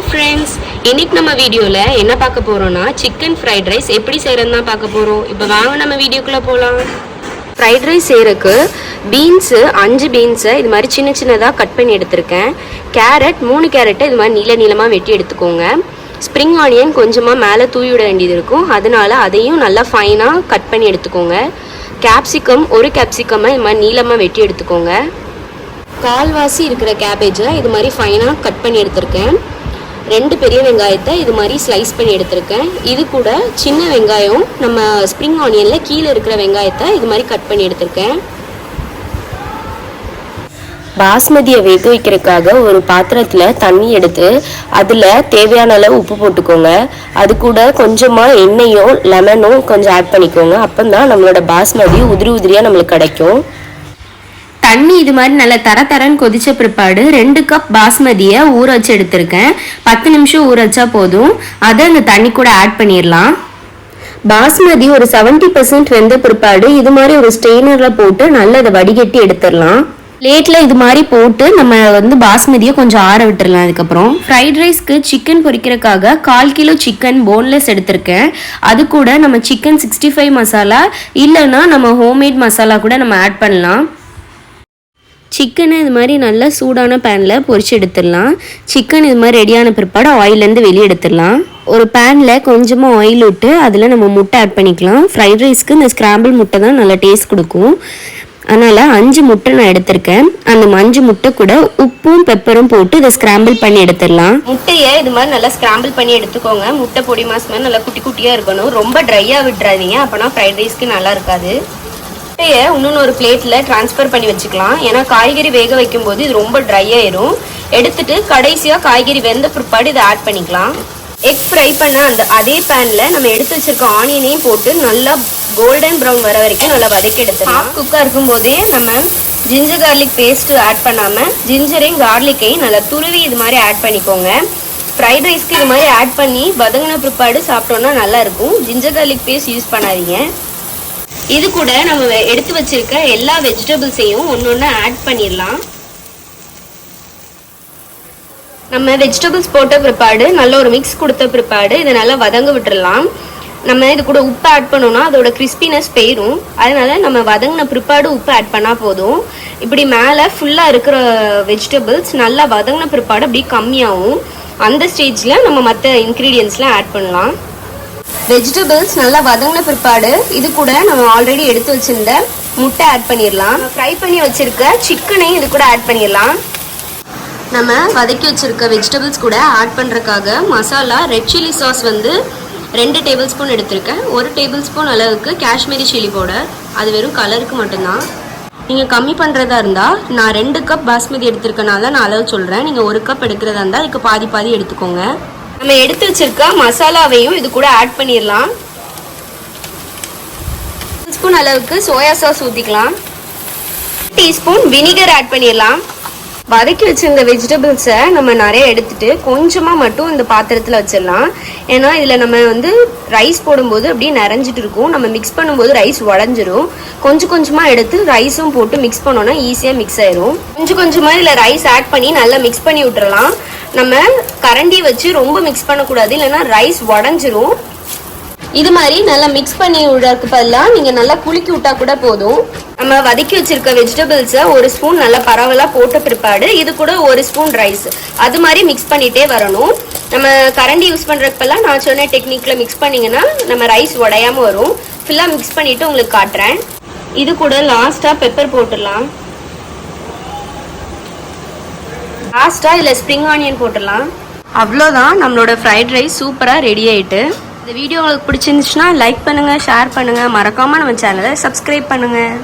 Friends இன்னைக்கு நம்ம வீடியோல என்ன பார்க்க போறோம்னா சிக்கன் ஃப்ரைட் ரைஸ் எப்படி செய்யறதுன்னு தான் பார்க்க போறோம். இப்போ வாங்க நம்ம வீடியோக்குள்ள போலாம். ஃப்ரைட் ரைஸ் செய்யறதுக்கு பீன்ஸ் 5 பீன்ஸை இது மாதிரி சின்ன சின்னதாக கட் பண்ணி எடுத்திருக்கேன். கேரட் 3 கேரட்டை இது மாதிரி நீளமாக வெட்டி எடுத்துக்கோங்க. ஸ்ப்ரிங் ஆனியன் கொஞ்சமாக மேலே தூவி விட வேண்டியது இருக்கும், அதனால அதையும் நல்லா ஃபைனாக கட் பண்ணி எடுத்துக்கோங்க. கேப்சிகம் 1 கேப்சிகமை இது மாதிரி நீளமாக வெட்டி எடுத்துக்கோங்க. கால்வாசி இருக்கிற கேபேஜை இது மாதிரி ஃபைனாக கட் பண்ணி எடுத்திருக்கேன். 2 பெரிய வெங்காயத்தை இது மாதிரி ஸ்லைஸ் பண்ணி எடுத்திருக்கேன். இது கூட சின்ன வெங்காயம் நம்ம ஸ்ப்ரிங் ஆனியனில் கீழே இருக்கிற வெங்காயத்தை இது மாதிரி கட் பண்ணி எடுத்திருக்கேன். பாஸ்மதியை வேக வைக்கிறதுக்காக ஒரு பாத்திரத்தில் தண்ணி எடுத்து அதில் தேவையான அளவு உப்பு போட்டுக்கோங்க. அது கூட கொஞ்சமாக எண்ணெயும் லெமனும் கொஞ்சம் ஆட் பண்ணிக்கோங்க. அப்போ தான் நம்மளோட பாஸ்மதி உதிரி உதிரியாக நம்மளுக்கு கிடைக்கும். தண்ணி இது மாதிரி நல்லா தரன்னு கொதிச்ச பிற்பாடு 2 கப் பாஸ்மதியை ஊற வச்சு எடுத்திருக்கேன். 10 நிமிஷம் ஊற வச்சா போதும். அதை அந்த தண்ணி கூட ஆட் பண்ணிடலாம். பாஸ்மதி ஒரு 70% வெந்த பிற்பாடு இது மாதிரி ஒரு ஸ்ட்ரெயினரில் போட்டு நல்லா அதை வடிகட்டி எடுத்துடலாம். பிளேட்டில் இது மாதிரி போட்டு நம்ம பாஸ்மதியை கொஞ்சம் ஆற விட்டுடலாம். அதுக்கப்புறம் ஃப்ரைட் ரைஸ்க்கு சிக்கன் பொரிக்கிறதுக்காக 1/4 கிலோ சிக்கன் போன்லெஸ் எடுத்திருக்கேன். அது கூட நம்ம சிக்கன் 65 மசாலா இல்லைன்னா நம்ம ஹோம்மேட் மசாலா கூட நம்ம ஆட் பண்ணலாம். சிக்கனை இது மாதிரி நல்லா சூடான பேனில் பொரிச்சு எடுத்துடலாம். சிக்கன் இது மாதிரி ரெடியான பிற்பாடு ஆயிலேருந்து வெளியே எடுத்துடலாம். ஒரு பேனில் கொஞ்சமாக ஆயில் விட்டு அதில் நம்ம முட்டை ஆட் பண்ணிக்கலாம். ஃப்ரைட் ரைஸ்க்கு இந்த ஸ்க்ராம்பிள் முட்டை தான் நல்லா டேஸ்ட் கொடுக்கும். அதனால் 5 முட்டை நான் எடுத்திருக்கேன். அந்த 5 முட்டை கூட உப்பும் பெப்பரும் போட்டு இதை ஸ்க்ராம்பிள் பண்ணி எடுத்துடலாம். முட்டையை இது மாதிரி நல்லா ஸ்க்ராம்பிள் பண்ணி எடுத்துக்கோங்க. முட்டை பொடி மாஸ் மாதிரி நல்லா குட்டி குட்டியாக இருக்கணும். ரொம்ப ட்ரையாக விட்டுறாதீங்க, அப்போனா ஃப்ரைட் ரைஸ்க்கு நல்லா இருக்காது. முட்டையை இன்னொன்று ஒரு பிளேட்டில் ட்ரான்ஸ்ஃபர் பண்ணி வச்சுக்கலாம். ஏன்னா காய்கறி வேக வைக்கும்போது இது ரொம்ப ட்ரை ஆயிரும். எடுத்துட்டு கடைசியாக காய்கறி வெந்த பிற்பாடு இதை ஆட் பண்ணிக்கலாம். எக் ஃப்ரை பண்ண அதே பேனில் நம்ம எடுத்து வச்சிருக்க ஆனியனையும் போட்டு நல்லா கோல்டன் ப்ரௌன் வர வரைக்கும் நல்லா வதக்கி எடுத்துக்கலாம். குக்காக இருக்கும்போதே நம்ம ஜிஞ்சர் கார்லிக் பேஸ்ட்டு ஆட் பண்ணாமல் ஜிஞ்சரையும் கார்லிக்கையும் நல்லா துருவி இது மாதிரி ஆட் பண்ணிக்கோங்க. ஃப்ரைட் ரைஸ்க்கு இது மாதிரி ஆட் பண்ணி வதங்கின பிற்பாடு சாப்பிட்டோன்னா நல்லாயிருக்கும். ஜிஞ்சர் கார்லிக் பேஸ்ட் யூஸ் பண்ணாதீங்க. இது கூட நம்ம எடுத்து வச்சிருக்க எல்லா வெஜிடபிள்ஸையும் ஒன்று ஆட் பண்ணிடலாம். நம்ம வெஜிடபிள்ஸ் போட்ட பிற்பாடு நல்ல ஒரு மிக்ஸ் கொடுத்த பிற்பாடு இதை நல்லா வதங்க விட்டுடலாம். நம்ம இது கூட உப்பு ஆட் பண்ணோம்னா அதோட கிறிஸ்பினஸ் போயிடும். அதனால நம்ம வதங்கின பிற்பாடு உப்பு ஆட் பண்ணால் போதும். இப்படி மேலே ஃபுல்லாக இருக்கிற வெஜிடபிள்ஸ் நல்லா வதங்கின பிற்பாடு அப்படி கம்மியாகும். அந்த ஸ்டேஜில் நம்ம மற்ற இன்க்ரீடியன்ஸ்லாம் ஆட் பண்ணலாம். வெஜிடபிள்ஸ் நல்லா வதங்கின பிற்பாடு இது கூட நம்ம ஆல்ரெடி எடுத்து வச்சிருந்த முட்டை ஆட் பண்ணிடலாம். ஃப்ரை பண்ணி வச்சிருக்க சிக்கனையும் இது கூட ஆட் பண்ணிடலாம். நம்ம வதக்கி வச்சிருக்க வெஜிடபிள்ஸ் கூட ஆட் பண்ணுறதுக்காக masala red chilli sauce 2 table spoon எடுத்திருக்கேன். 1 டேபிள் ஸ்பூன் அளவுக்கு காஷ்மீரி சில்லி பவுடர், அது வெறும் கலருக்கு மட்டும்தான். நீங்கள் கம்மி பண்ணுறதா இருந்தால் நான் 2 கப் பாஸ்மதி எடுத்திருக்கனால நான் அளவு சொல்கிறேன். நீங்கள் 1 கப் எடுக்கிறதா இருந்தால் அதுக்கு பாதி எடுத்துக்கோங்க. நம்ம எடுத்து வச்சிருக்க மசாலாவையும் இது கூட ஆட் பண்ணிடலாம். 1 ஸ்பூன் அளவுக்கு சோயா சாஸ் ஊற்றிக்கலாம். 1 டீஸ்பூன் வினிகர் ஆட் பண்ணிடலாம். வதக்கி வச்சிருந்த வெஜிடபிள்ஸை நம்ம நிறைய எடுத்துட்டு கொஞ்சமாக மட்டும் இந்த பாத்திரத்தில் வச்சிடலாம். ஏன்னா இதில் நம்ம ரைஸ் போடும்போது அப்படியே நிறைஞ்சிட்டு இருக்கும். நம்ம மிக்ஸ் பண்ணும்போது ரைஸ் உடஞ்சிரும். கொஞ்சமாக எடுத்து ரைஸும் போட்டு மிக்ஸ் பண்ணோன்னா ஈஸியாக மிக்ஸ் ஆயிரும். கொஞ்சமாக இதில் ரைஸ் ஆட் பண்ணி நல்லா மிக்ஸ் பண்ணி விட்டுறலாம். நம்ம கரண்டி வச்சு ரொம்ப மிக்ஸ் பண்ணக்கூடாது, இல்லைன்னா ரைஸ் உடஞ்சிரும். இது மாதிரி நல்லா மிக்ஸ் பண்ணி விடுறதுக்கு பதிலாக நீங்கள் நல்லா குலுக்கி விட்டா கூட போதும். நம்ம வதக்கி வச்சிருக்க வெஜிடபிள்ஸை 1 ஸ்பூன் நல்லா பரவலாக போட்ட பிற்பாடு இது கூட 1 ஸ்பூன் ரைஸ் அது மாதிரி மிக்ஸ் பண்ணிகிட்டே வரணும். நம்ம கரண்டி யூஸ் பண்ணுறதுக்கு பதிலாக நான் சொன்ன டெக்னிக்கில் மிக்ஸ் பண்ணிங்கன்னா நம்ம ரைஸ் உடையாமல் வரும். ஃபுல்லாக மிக்ஸ் பண்ணிவிட்டு உங்களுக்கு காட்டுறேன். இது கூட லாஸ்ட்டாக பெப்பர் போட்டுடலாம். லாஸ்ட்டாக இதில் ஸ்ப்ரிங் ஆனியன் போட்டுடலாம். அவ்வளோதான், நம்மளோட ஃப்ரைட் ரைஸ் சூப்பராக ரெடி ஆகிட்டு. இந்த வீடியோ உங்களுக்கு பிடிச்சிருந்துச்சுன்னா லைக் பண்ணுங்கள், ஷேர் பண்ணுங்கள், மறக்காமல் நம்ம சேனலை சப்ஸ்கிரைப் பண்ணுங்கள்.